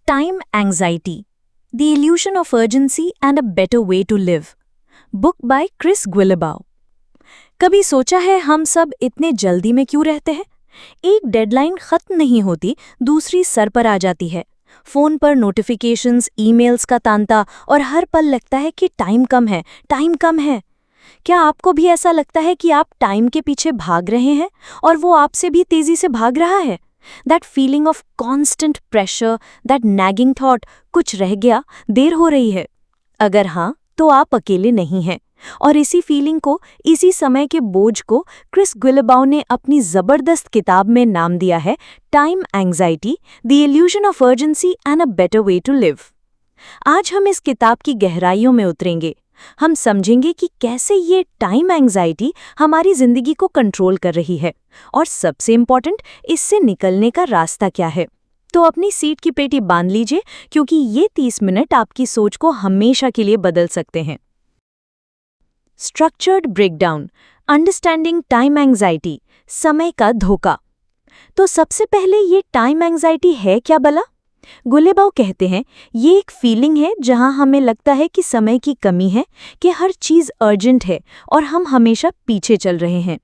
Time Anxiety, The Illusion of Urgency and a Better Way to Live. Book by Chris Guillebeau. कभी सोचा है हम सब इतने जल्दी में क्यों रहते हैं? एक डेडलाइन खत्म नहीं होती, दूसरी सर पर आ जाती है। फोन पर नोटिफिकेशंस, ईमेल्स का तांता और हर पल लगता है कि टाइम कम है, टाइम कम है। क्या आपको भी ऐसा लगता है कि आप टाइम के पीछे भाग रहे हैं और वो आपसे भी तेजी से भाग रहा है? That feeling of constant pressure, that nagging thought, कुछ रह गया, देर हो रही है। अगर हाँ, तो आप अकेले नहीं हैं। और इसी फीलिंग को, इसी समय के बोझ को क्रिस गुइलेबाउ ने अपनी जबरदस्त किताब में नाम दिया है time anxiety, the illusion of urgency and a better way to live. आज हम इस किताब की गहराइयों में उतरेंगे। हम समझेंगे कि कैसे ये टाइम एंग्जाइटी हमारी जिंदगी को कंट्रोल कर रही है और सबसे इम्पॉर्टेंट, इससे निकलने का रास्ता क्या है। तो अपनी सीट की पेटी बांध लीजिए, क्योंकि ये 30 मिनट आपकी सोच को हमेशा के लिए बदल सकते हैं। Structured breakdown, understanding time anxiety, समय का धोखा। तो सबसे पहले ये टाइम एंग्जाइटी है क्या भला? गुइलेबाउ कहते हैं, ये एक फीलिंग है जहां हमें लगता है कि समय की कमी है, कि हर चीज अर्जेंट है और हम हमेशा पीछे चल रहे हैं,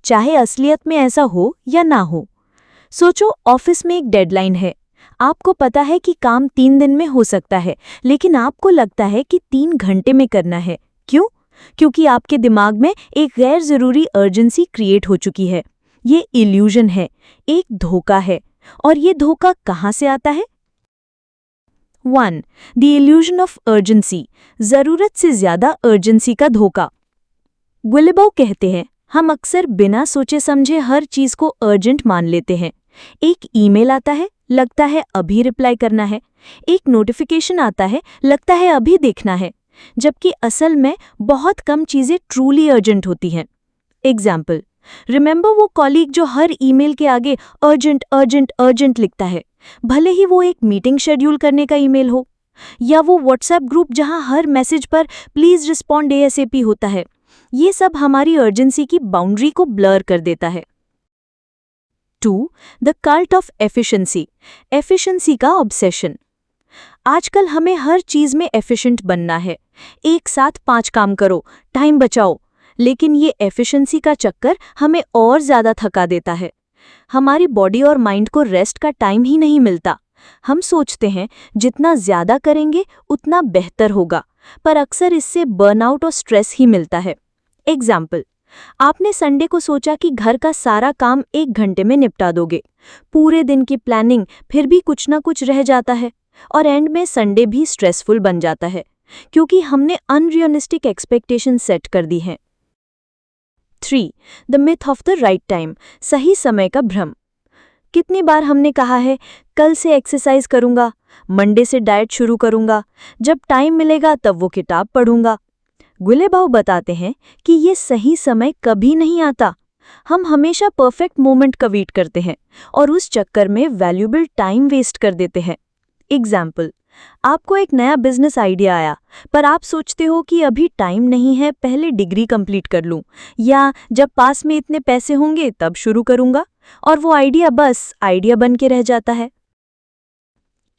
चाहे असलियत में ऐसा हो या ना हो। सोचो, ऑफिस में एक डेडलाइन है। आपको पता है कि काम 3 दिन में हो सकता है, लेकिन आपको लगता है कि 3 घंटे में करना है। क्यों? क्योंकि आपके दिमाग में एक गैर जरूरी अर्जेंसी क्रिएट हो चुकी है। ये इल्यूजन है, एक धोखा है। और ये धोखा कहाँ से आता है? 1. द इल्यूजन ऑफ अर्जेंसी, जरूरत से ज्यादा अर्जेंसी का धोखा। गुइलेबाउ कहते हैं, हम अक्सर बिना सोचे समझे हर चीज को अर्जेंट मान लेते हैं। एक ईमेल आता है, लगता है अभी रिप्लाई करना है। एक नोटिफिकेशन आता है, लगता है अभी देखना है, जबकि असल में बहुत कम चीजें ट्रूली अर्जेंट होती हैं। एग्जाम्पल, रिमेंबर वो कॉलीग जो हर ईमेल के आगे अर्जेंट अर्जेंट अर्जेंट लिखता है, भले ही वो एक मीटिंग शेड्यूल करने का ईमेल हो, या वो व्हाट्सएप ग्रुप जहां हर मैसेज पर प्लीज रिस्पॉन्ड ASAP होता है। ये सब हमारी अर्जेंसी की बाउंड्री को ब्लर कर देता है। 2. The cult of efficiency, efficiency का ऑब्सेशन। आजकल हमें हर चीज में एफिशिएंट बनना है। एक साथ 5 काम करो, टाइम बचाओ। लेकिन ये एफिशिएंसी का चक्कर हमें और ज्यादा थका देता है। हमारी बॉडी और माइंड को रेस्ट का टाइम ही नहीं मिलता। हम सोचते हैं जितना ज्यादा करेंगे उतना बेहतर होगा, पर अक्सर इससे बर्नआउट और स्ट्रेस ही मिलता है। एग्जाम्पल, आपने संडे को सोचा कि घर का सारा काम 1 घंटे में निपटा दोगे। पूरे दिन की प्लानिंग, फिर भी कुछ ना कुछ रह जाता है और एंड में संडे भी स्ट्रेसफुल बन जाता है, क्योंकि हमने अनरियलिस्टिक एक्सपेक्टेशन सेट कर दी हैं। 3. The myth of the right time, सही समय का भ्रम। कितनी बार हमने कहा है, कल से एक्सरसाइज करूंगा, मंडे से डाइट शुरू करूंगा, जब टाइम मिलेगा तब वो किताब पढ़ूंगा। गुइलेबाउ बताते हैं कि ये सही समय कभी नहीं आता। हम हमेशा परफेक्ट मोमेंट का वेट करते हैं और उस चक्कर में वैल्यूएबल टाइम वेस्ट कर देते हैं। एग्जाम्पल, आपको एक नया बिजनेस आइडिया आया, पर आप सोचते हो कि अभी टाइम नहीं है, पहले डिग्री कंप्लीट कर लूं, या जब पास में इतने पैसे होंगे तब शुरू करूंगा, और वो आइडिया बस आइडिया बन के रह जाता है।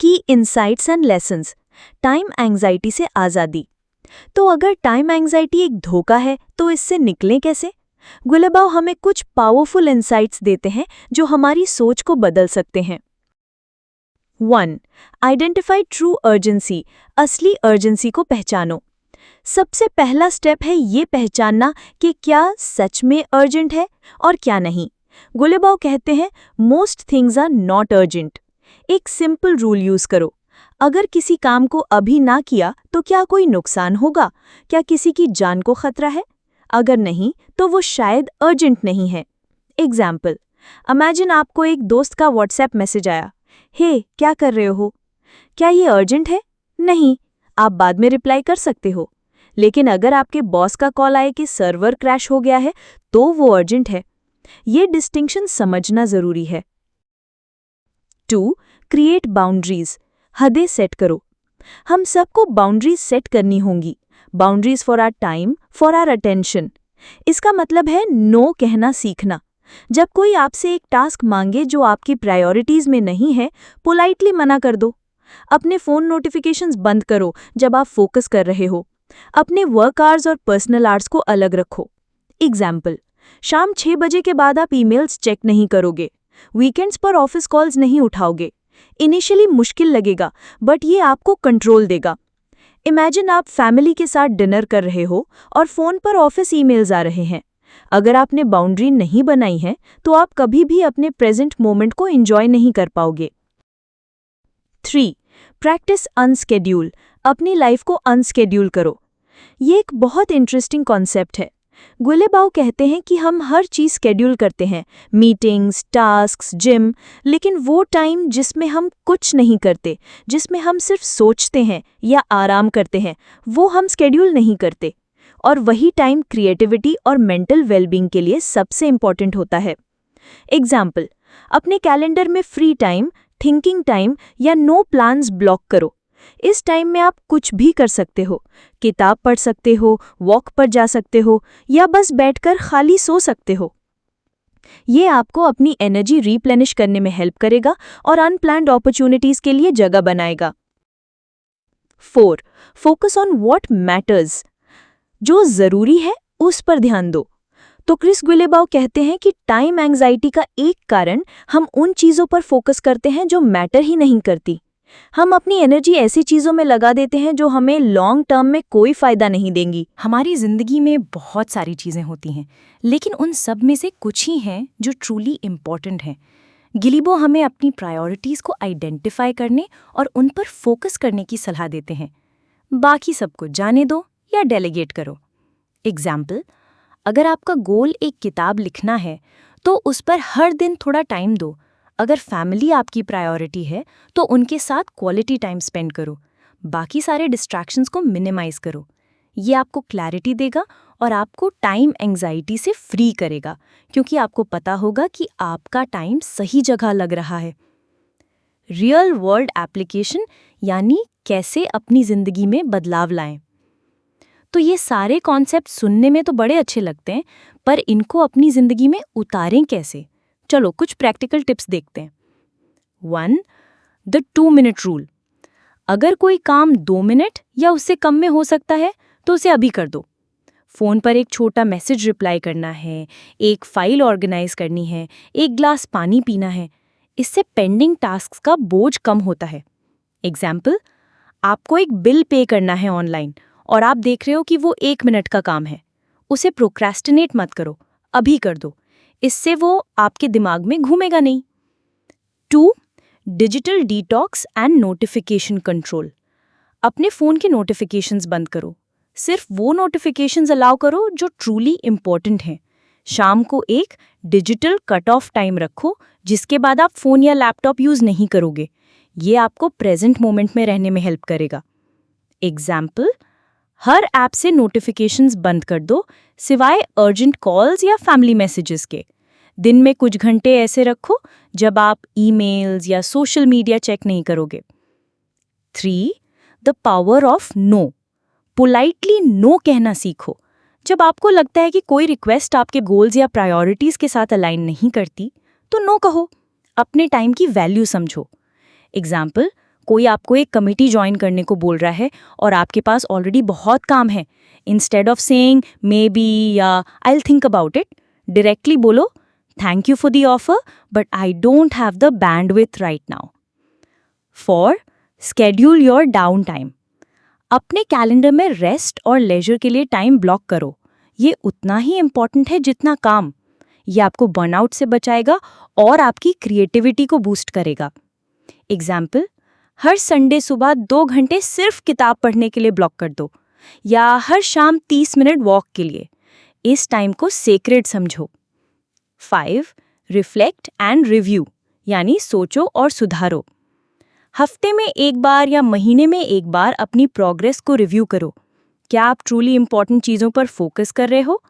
की insights and lessons, time anxiety से आज़ादी। तो अगर टाइम एंग्जाइटी एक धोखा है, तो इससे निकलें कैसे? गुइलेबाउ हमें कुछ पावरफुल इनसाइट्स देते हैं जो हमारी सोच को बदल सकते हैं। 1. आइडेंटिफाई ट्रू अर्जेंसी, असली अर्जेंसी को पहचानो। सबसे पहला स्टेप है ये पहचानना कि क्या सच में अर्जेंट है और क्या नहीं। गुइलेबाउ कहते हैं, most things are not urgent. एक सिंपल रूल यूज करो, अगर किसी काम को अभी ना किया तो क्या कोई नुकसान होगा? क्या किसी की जान को खतरा है? अगर नहीं, तो वो शायद अर्जेंट नहीं है। एग्जाम्पल, इमेजिन आपको एक दोस्त का व्हाट्सएप मैसेज आया, हे क्या कर रहे हो? क्या ये अर्जेंट है? नहीं, आप बाद में रिप्लाई कर सकते हो। लेकिन अगर आपके बॉस का कॉल आए कि सर्वर क्रैश हो गया है, तो वो अर्जेंट है। ये डिस्टिंक्शन समझना जरूरी है। 2. क्रिएट बाउंड्रीज, हदें सेट करो। हम सबको बाउंड्रीज सेट करनी होंगी। Boundaries for our time, for our attention. इसका मतलब है नो कहना सीखना। जब कोई आपसे एक टास्क मांगे जो आपकी प्रायोरिटीज में नहीं है, पोलाइटली मना कर दो। अपने फ़ोन नोटिफिकेशंस बंद करो जब आप फोकस कर रहे हो। अपने वर्क आवर्स और पर्सनल आवर्स को अलग रखो। एग्जाम्पल, शाम 6 बजे के बाद आप ईमेल्स चेक नहीं करोगे। वीकेंड्स पर ऑफिस कॉल्स नहीं उठाओगे। इनिशियली मुश्किल लगेगा, बट ये आपको कंट्रोल देगा। इमेजिन आप फैमिली के साथ डिनर कर रहे हो और फ़ोन पर ऑफिस ईमेल्स आ रहे हैं। अगर आपने बाउंड्री नहीं बनाई है तो आप कभी भी अपने प्रेजेंट मोमेंट को एंजॉय नहीं कर पाओगे। 3. प्रैक्टिस अनस्केड्यूल। अपनी लाइफ को अनस्केड्यूल करो। ये एक बहुत इंटरेस्टिंग कॉन्सेप्ट है। गुलेबाव कहते हैं कि हम हर चीज़ स्केड्यूल करते हैं, मीटिंग्स, टास्क्स, जिम, लेकिन वो टाइम जिसमें हम कुछ नहीं करते, जिसमें हम सिर्फ सोचते हैं या आराम करते हैं, वो हम स्केड्यूल नहीं करते। और वही टाइम क्रिएटिविटी और मेंटल वेलबींग के लिए सबसे इम्पॉर्टेंट होता है। एग्जाम्पल, अपने कैलेंडर में फ्री टाइम, थिंकिंग टाइम या नो प्लान्स ब्लॉक करो। इस टाइम में आप कुछ भी कर सकते हो। किताब पढ़ सकते हो, वॉक पर जा सकते हो या बस बैठकर खाली सो सकते हो। ये आपको अपनी एनर्जी रिप्लेनिश करने में हेल्प करेगा और अनप्लान्ड अपॉर्चुनिटीज के लिए जगह बनाएगा। 4. Focus on what matters. जो ज़रूरी है उस पर ध्यान दो। तो क्रिस गुलेबाउ कहते हैं कि टाइम एंग्जाइटी का एक कारण हम उन चीज़ों पर फोकस करते हैं जो मैटर ही नहीं करती। हम अपनी एनर्जी ऐसी चीज़ों में लगा देते हैं जो हमें लॉन्ग टर्म में कोई फ़ायदा नहीं देंगी। हमारी ज़िंदगी में बहुत सारी चीज़ें होती हैं, लेकिन उन सब में से कुछ ही हैं जो ट्रूली इम्पॉर्टेंट हैं। गिलिबो हमें अपनी प्रायोरिटीज़ को आइडेंटिफाई करने और उन पर फोकस करने की सलाह देते हैं। बाकी सबको जाने दो या डेलीगेट करो। एग्जाम्पल, अगर आपका गोल एक किताब लिखना है तो उस पर हर दिन थोड़ा टाइम दो। अगर फैमिली आपकी प्रायोरिटी है तो उनके साथ क्वालिटी टाइम स्पेंड करो। बाकी सारे डिस्ट्रैक्शंस को मिनिमाइज करो। ये आपको क्लैरिटी देगा और आपको टाइम एंग्जाइटी से फ्री करेगा, क्योंकि आपको पता होगा कि आपका टाइम सही जगह लग रहा है। रियल वर्ल्ड एप्लीकेशन, यानी कैसे अपनी ज़िंदगी में बदलाव लाएं। तो ये सारे कॉन्सेप्ट सुनने में तो बड़े अच्छे लगते हैं, पर इनको अपनी ज़िंदगी में उतारें कैसे? चलो कुछ प्रैक्टिकल टिप्स देखते हैं। 1. The 2 minute rule. अगर कोई काम 2 मिनट या उससे कम में हो सकता है तो उसे अभी कर दो। फ़ोन पर एक छोटा मैसेज रिप्लाई करना है, एक फाइल ऑर्गेनाइज करनी है, एक ग्लास पानी पीना है। इससे पेंडिंग टास्क्स का बोझ कम होता है। एग्जाम्पल, आपको एक बिल पे करना है ऑनलाइन और आप देख रहे हो कि वो 1 मिनट का काम है। उसे प्रोक्रेस्टिनेट मत करो, अभी कर दो। इससे वो आपके दिमाग में घूमेगा नहीं। 2. Digital detox and notification control. अपने फ़ोन के नोटिफिकेशंस बंद करो। सिर्फ वो नोटिफिकेशंस अलाउ करो जो ट्रूली इम्पॉर्टेंट हैं। शाम को एक डिजिटल कट ऑफ टाइम रखो, जिसके बाद आप फ़ोन या लैपटॉप यूज़ नहीं करोगे। ये आपको प्रेजेंट मोमेंट में रहने में हेल्प करेगा। एग्जाम्पल, हर ऐप से नोटिफिकेशंस बंद कर दो, सिवाय अर्जेंट कॉल्स या फैमिली मैसेजेस के। दिन में कुछ घंटे ऐसे रखो जब आप ईमेल्स या सोशल मीडिया चेक नहीं करोगे। 3. The power of no. Politely no कहना सीखो। जब आपको लगता है कि कोई रिक्वेस्ट आपके गोल्स या प्रायोरिटीज के साथ अलाइन नहीं करती, तो नो कहो। अपने टाइम की वैल्यू समझो। एग्जाम्पल, कोई आपको एक कमिटी ज्वाइन करने को बोल रहा है और आपके पास ऑलरेडी बहुत काम है। Instead of saying maybe या I will think about it, directly बोलो, thank you for the offer but I don't have the bandwidth right now. 4. Schedule your down time. अपने कैलेंडर में रेस्ट और leisure के लिए time block करो। ये उतना ही इम्पॉर्टेंट है जितना काम। ये आपको बर्नआउट से बचाएगा और आपकी क्रिएटिविटी को बूस्ट करेगा। एग्जाम्पल, हर संडे सुबह 2 घंटे सिर्फ किताब पढ़ने के लिए ब्लॉक कर दो, या हर शाम 30 मिनट वॉक के लिए। इस टाइम को सेक्रेड समझो। 5. रिफ्लेक्ट एंड रिव्यू, यानी सोचो और सुधारो। हफ्ते में एक बार या महीने में एक बार अपनी प्रोग्रेस को रिव्यू करो। क्या आप ट्रूली इंपॉर्टेंट चीज़ों पर फोकस कर रहे हो?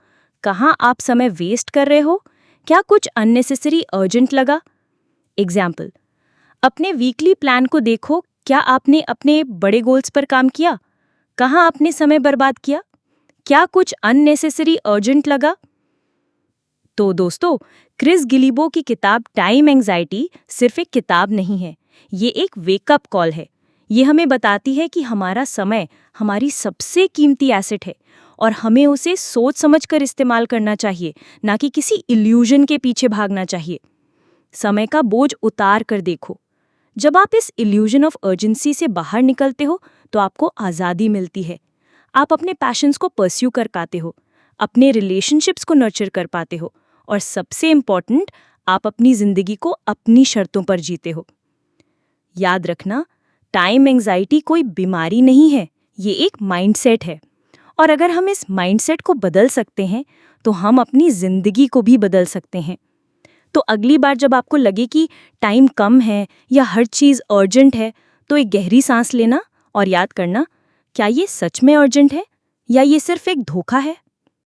कहाँ आप समय वेस्ट कर रहे हो? क्या कुछ अननेसेसरी अर्जेंट लगा? एग्जाम्पल, अपने वीकली प्लान को देखो। क्या आपने अपने बड़े गोल्स पर काम किया? कहाँ आपने समय बर्बाद किया? क्या कुछ अननेसेसरी अर्जेंट लगा? तो दोस्तों, क्रिस गिलिबो की किताब टाइम एंग्जाइटी सिर्फ एक किताब नहीं है, ये एक वेकअप कॉल है। ये हमें बताती है कि हमारा समय हमारी सबसे कीमती एसेट है और हमें उसे सोच समझकर इस्तेमाल करना चाहिए, ना कि किसी इल्यूजन के पीछे भागना चाहिए। समय का बोझ उतार कर देखो। जब आप इस इल्यूजन ऑफ अर्जेंसी से बाहर निकलते हो तो आपको आज़ादी मिलती है। आप अपने पैशंस को परस्यू कर पाते हो, अपने रिलेशनशिप्स को नर्चर कर पाते हो और सबसे इम्पॉर्टेंट, आप अपनी जिंदगी को अपनी शर्तों पर जीते हो। याद रखना, टाइम एंग्जाइटी कोई बीमारी नहीं है, ये एक माइंडसेट है और अगर हम इस माइंडसेट को बदल सकते हैं तो हम अपनी जिंदगी को भी बदल सकते हैं। तो अगली बार जब आपको लगे कि टाइम कम है या हर चीज़ अर्जेंट है, तो एक गहरी सांस लेना और याद करना, क्या ये सच में अर्जेंट है या ये सिर्फ एक धोखा है।